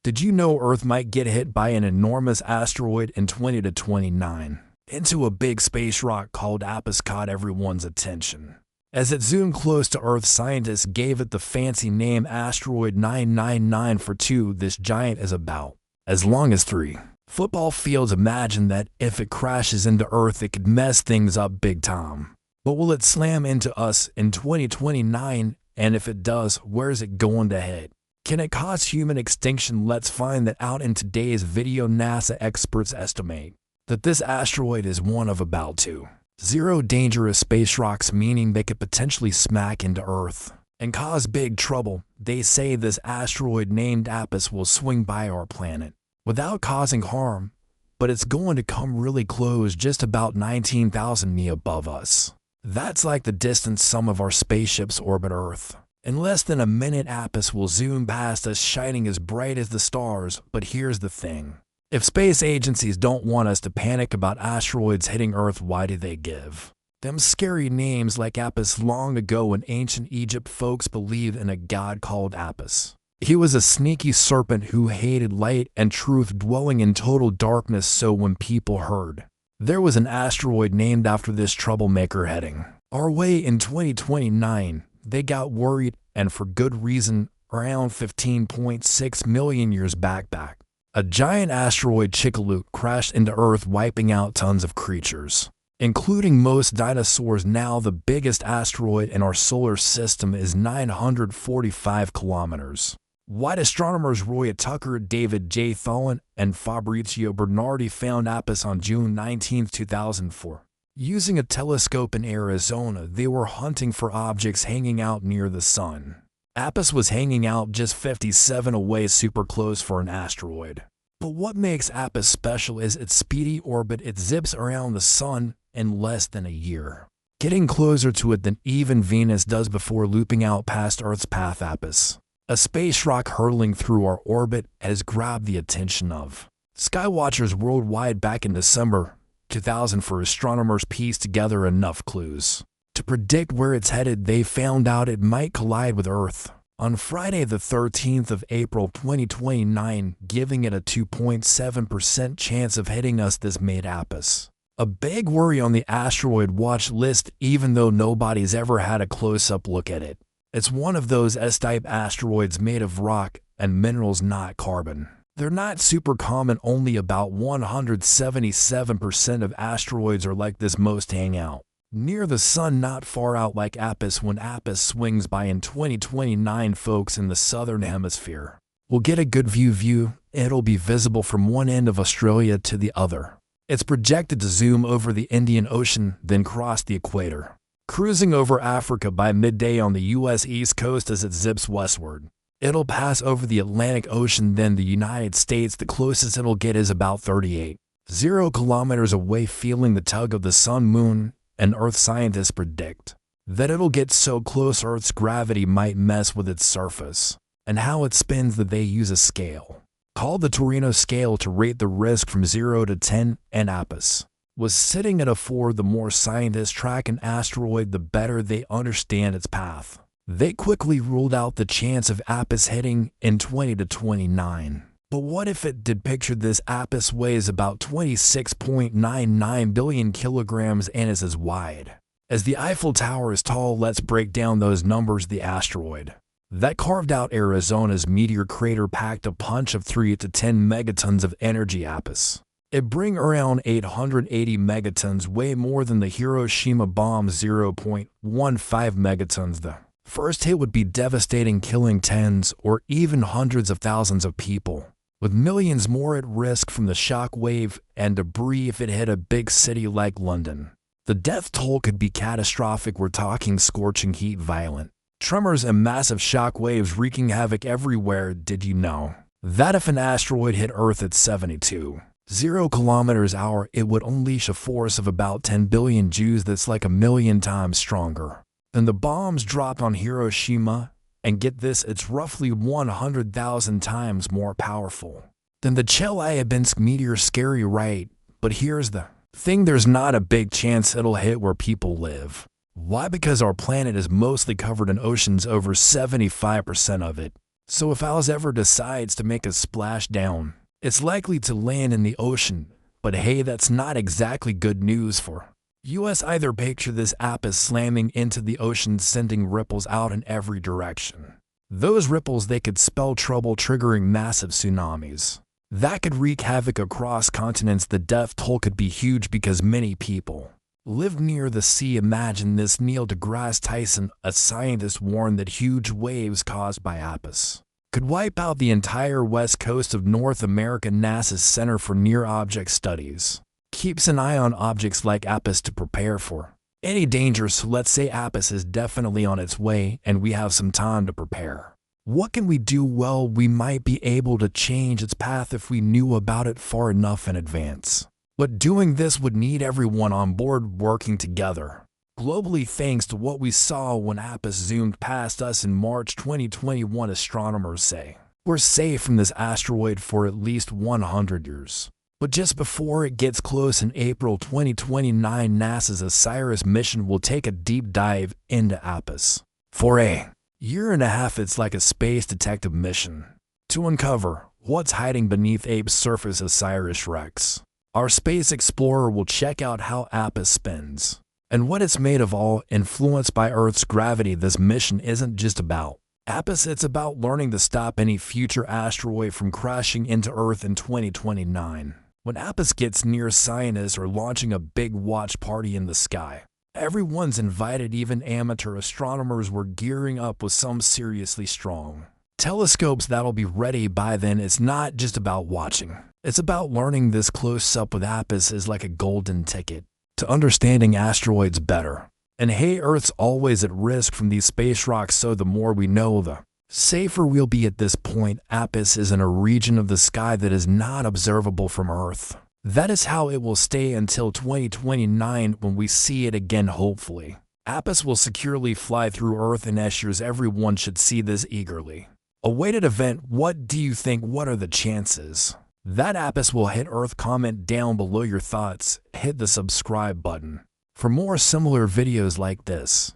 Did you know Earth might get hit by an enormous asteroid in 2029? Into a big space rock called Apophis caught everyone's attention. As it zoomed close to Earth, scientists gave it the fancy name Asteroid 999 for 2. This giant is about as long as 3 football fields. Imagine that. If it crashes into Earth, it could mess things up big time. But will it slam into us in 2029? And if it does, where's it going to hit? Can it cause human extinction? Let's find that out in today's video. NASA experts estimate that this asteroid is one of about 2 dangerous space rocks, meaning they could potentially smack into Earth and cause big trouble. They say this asteroid named Apophis will swing by our planet without causing harm, but it's going to come really close, just about 19,000 mi above us. That's like the distance some of our spaceships orbit Earth. In less than a minute, Apophis will zoom past us, shining as bright as the stars. But here's the thing. If space agencies don't want us to panic about asteroids hitting Earth, why do they give them scary names like Apophis? Long ago in ancient Egypt, folks believed in a god called Apophis. He was a sneaky serpent who hated light and truth, dwelling in total darkness. So when people heard there was an asteroid named after this troublemaker heading our way in 2029, they got worried, and for good reason. Around 15.6 million years back, a giant asteroid Chicxulub crashed into Earth, wiping out tons of creatures, including most dinosaurs. Now, the biggest asteroid in our solar system is 945 kilometers wide. Astronomers Roy Tucker, David J. Tholen, and Fabrizio Bernardi found Apophis on June 19, 2004. Using a telescope in Arizona, they were hunting for objects hanging out near the sun. Apophis was hanging out just 57 away, super close for an asteroid. But what makes Apophis special is its speedy orbit. It zips around the sun in less than a year, getting closer to it than even Venus does before looping out past Earth's path. Apophis, a space rock hurtling through our orbit, has grabbed the attention of skywatchers worldwide. Back in December 2004, astronomers pieced together enough clues to predict where it's headed. They found out it might collide with Earth on Friday the 13th of April 2029, giving it a 2.7% chance of hitting us. This made Apophis a big worry on the asteroid watch list, even though nobody's ever had a close-up look at it. It's one of those S-type asteroids made of rock and minerals, not carbon. They're not super common. Only about 177% of asteroids are like this. Most hang out near the sun, not far out like Apophis. When Apophis swings by in 2029, folks in the southern hemisphere will get a good view. It'll be visible from one end of Australia to the other. It's projected to zoom over the Indian Ocean, then cross the equator, cruising over Africa by midday on the U.S. East Coast. As it zips westward, it'll pass over the Atlantic Ocean, then the United States. The closest it'll get is about 38 kilometers away, feeling the tug of the sun, moon, and Earth. Scientists predict that it'll get so close Earth's gravity might mess with its surface and how it spins that they use a scale called the Torino scale to rate the risk from 0 to 10, and Apophis was sitting at a 4. The more scientists track an asteroid, the better they understand its path. They quickly ruled out the chance of Apophis hitting in 2029. But what if it did? Picture this. Apophis weighs about 26.99 billion kilograms and is as wide as the Eiffel Tower is tall. Let's break down those numbers. The asteroid that carved out Arizona's meteor crater packed a punch of 3 to 10 megatons of energy. Apophis, it bring around 880 megatons, way more than the Hiroshima bomb's 0.15 megatons. The first hit would be devastating, killing tens or even hundreds of thousands of people, with millions more at risk from the shock wave and debris. If it hit a big city like London, the death toll could be catastrophic. We're talking scorching heat, violent tremors, and massive shock waves wreaking havoc everywhere. Did you know that if an asteroid hit Earth at 72 kilometers an hour, it would unleash a force of about 10 billion Jews? That's like 1,000,000 times stronger than the bombs dropped on Hiroshima. And get this, it's roughly 100,000 times more powerful than the Chelyabinsk meteor. Scary, right? But here's the thing, there's not a big chance it'll hit where people live. Why? Because our planet is mostly covered in oceans, over 75% of it. So if Alice ever decides to make a splashdown, it's likely to land in the ocean. But hey, that's not exactly good news for US either. Picture this Apophis slamming into the ocean, sending ripples out in every direction. Those ripples, they could spell trouble, triggering massive tsunamis. That could wreak havoc across continents. The death toll could be huge because many people live near the sea. Imagine this. Neil deGrasse Tyson, a scientist, warned that huge waves caused by Apophis could wipe out the entire west coast of North America. NASA's Center for Near-Object Studies keeps an eye on objects like Apophis to prepare for any danger. So let's say Apophis is definitely on its way and we have some time to prepare. What can we do? Well, we might be able to change its path if we knew about it far enough in advance. But doing this would need everyone on board working together globally. Thanks to what we saw when Apophis zoomed past us in March 2021, astronomers say we're safe from this asteroid for at least 100 years. But just before it gets close in April 2029, NASA's OSIRIS mission will take a deep dive into Apophis. For a year and a half, it's like a space detective mission to uncover what's hiding beneath Ape's surface. OSIRIS-REx, our space explorer, will check out how Apophis spins and what it's made of, all influenced by Earth's gravity. This mission isn't just about Apophis, it's about learning to stop any future asteroid from crashing into Earth in 2029. When Apophis gets near, scientists are launching a big watch party in the sky. Everyone's invited, even amateur astronomers. Were gearing up with some seriously strong telescopes that'll be ready by then. It's not just about watching, it's about learning. This close up with Apophis is like a golden ticket to understanding asteroids better. And hey, Earth's always at risk from these space rocks, so the more we know, the safer we'll be. At this point, Apophis is in a region of the sky that is not observable from Earth. That is how it will stay until 2029, when we see it again, hopefully. Apophis will securely fly through Earth in years. Everyone should see this eagerly awaited event. What do you think? What are the chances that Apophis will hit Earth? Comment down below your thoughts. Hit the subscribe button for more similar videos like this.